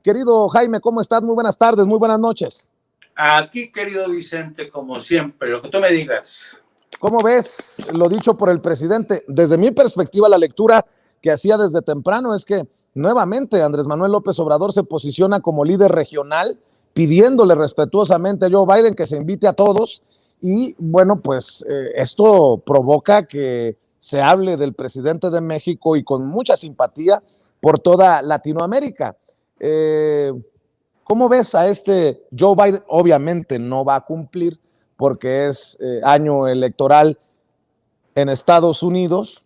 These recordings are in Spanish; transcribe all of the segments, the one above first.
Querido Jaime, ¿cómo estás? Muy buenas tardes, muy buenas noches. Aquí, querido Vicente, como siempre, lo que tú me digas. ¿Cómo ves lo dicho por el presidente? Desde mi perspectiva, la lectura que hacía desde temprano es que nuevamente Andrés Manuel López Obrador se posiciona como líder regional, pidiéndole respetuosamente a Joe Biden que se invite a todos. Y bueno, pues esto provoca que se hable del presidente de México y con mucha simpatía por toda Latinoamérica. ¿Cómo ves a este Joe Biden? Obviamente no va a cumplir porque es año electoral en Estados Unidos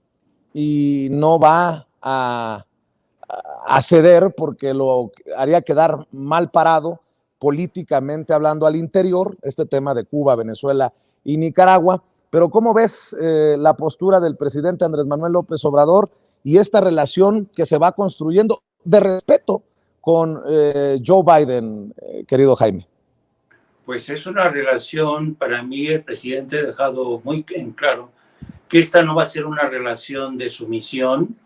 y no va a ceder porque lo haría quedar mal parado políticamente hablando al interior, este tema de Cuba, Venezuela y Nicaragua. Pero ¿cómo ves la postura del presidente Andrés Manuel López Obrador y esta relación que se va construyendo de respeto con Joe Biden, querido Jaime? Pues es una relación, para mí el presidente ha dejado muy en claro que esta no va a ser una relación de sumisión.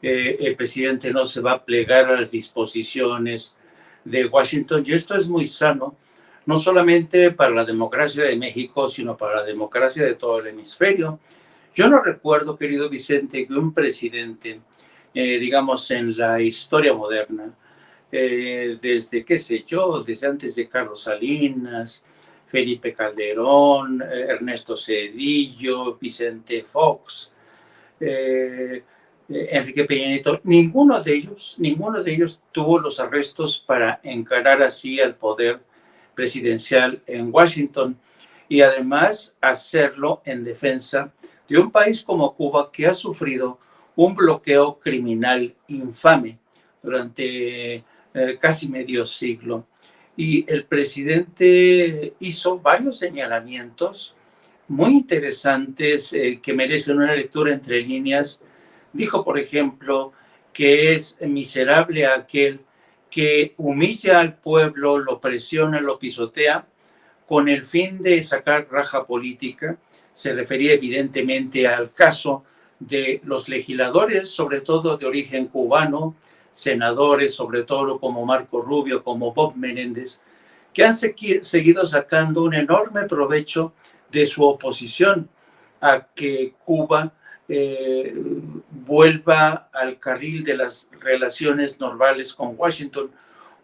El presidente no se va a plegar a las disposiciones de Washington, y esto es muy sano, no solamente para la democracia de México, sino para la democracia de todo el hemisferio. Yo no recuerdo, querido Vicente, que un presidente, digamos, en la historia moderna, desde, qué sé yo, desde antes de Carlos Salinas, Felipe Calderón, Ernesto Zedillo, Vicente Fox, Enrique Peña Nieto, ninguno de ellos tuvo los arrestos para encarar así al poder presidencial en Washington, y además hacerlo en defensa de un país como Cuba, que ha sufrido un bloqueo criminal infame durante casi medio siglo. Y el presidente hizo varios señalamientos muy interesantes que merecen una lectura entre líneas. Dijo, por ejemplo, que es miserable aquel que humilla al pueblo, lo presiona, lo pisotea, con el fin de sacar raja política. Se refería evidentemente al caso de los legisladores, sobre todo de origen cubano, senadores, sobre todo como Marco Rubio, como Bob Menéndez, que han seguido sacando un enorme provecho de su oposición a que Cuba vuelva al carril de las relaciones normales con Washington,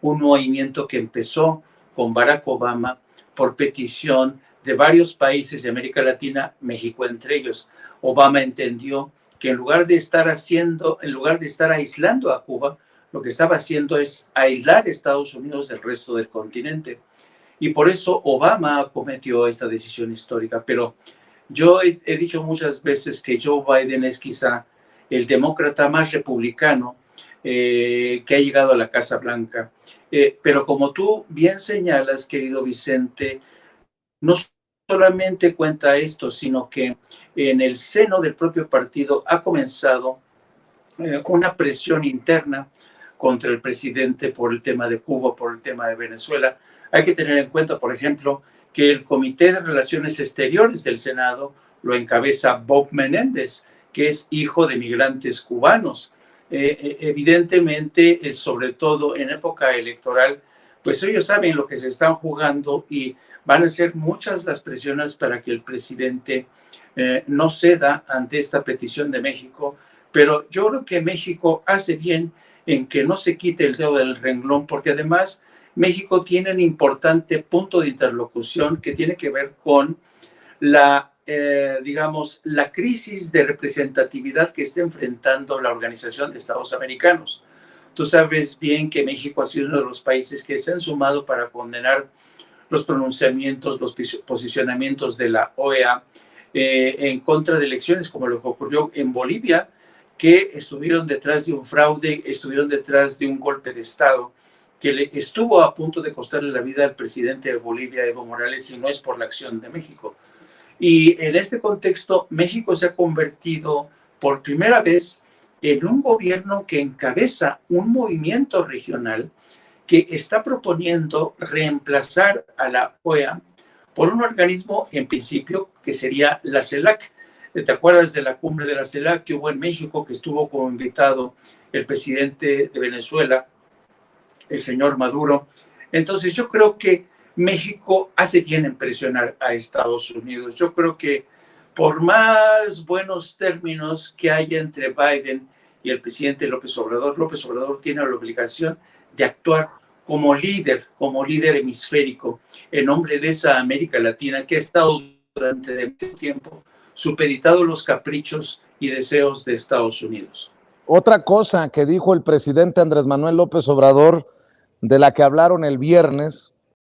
un movimiento que empezó con Barack Obama por petición de varios países de América Latina, México entre ellos. Obama entendió que en lugar de estar aislando a Cuba, lo que estaba haciendo es aislar a Estados Unidos del resto del continente. Y por eso Obama cometió esta decisión histórica. Pero yo he dicho muchas veces que Joe Biden es quizá el demócrata más republicano que ha llegado a la Casa Blanca. Pero como tú bien señalas, querido Vicente, no solamente cuenta esto, sino que en el seno del propio partido ha comenzado una presión interna contra el presidente por el tema de Cuba, por el tema de Venezuela. Hay que tener en cuenta, por ejemplo, que el Comité de Relaciones Exteriores del Senado lo encabeza Bob Menéndez, que es hijo de migrantes cubanos. Evidentemente, sobre todo en época electoral, pues ellos saben lo que se están jugando y van a ser muchas las presiones para que el presidente no ceda ante esta petición de México. Pero yo creo que México hace bien en que no se quite el dedo del renglón, porque además México tiene un importante punto de interlocución que tiene que ver con la, digamos, la crisis de representatividad que está enfrentando la Organización de Estados Americanos. Tú sabes bien que México ha sido uno de los países que se han sumado para condenar los pronunciamientos, los posicionamientos de la OEA en contra de elecciones como lo que ocurrió en Bolivia, que estuvieron detrás de un fraude, estuvieron detrás de un golpe de Estado que le estuvo a punto de costarle la vida al presidente de Bolivia, Evo Morales, y no es por la acción de México. Y en este contexto, México se ha convertido por primera vez en un gobierno que encabeza un movimiento regional que está proponiendo reemplazar a la OEA por un organismo, en principio, que sería la CELAC. ¿Te acuerdas de la cumbre de la CELAC que hubo en México, que estuvo como invitado el presidente de Venezuela, el señor Maduro. Entonces yo creo que México hace bien en presionar a Estados Unidos. Yo creo que por más buenos términos que haya entre Biden y el presidente López Obrador tiene la obligación de actuar como líder hemisférico, en nombre de esa América Latina que ha estado durante mucho tiempo supeditado a los caprichos y deseos de Estados Unidos. Otra cosa que dijo el presidente Andrés Manuel López Obrador, de la que hablaron el viernes,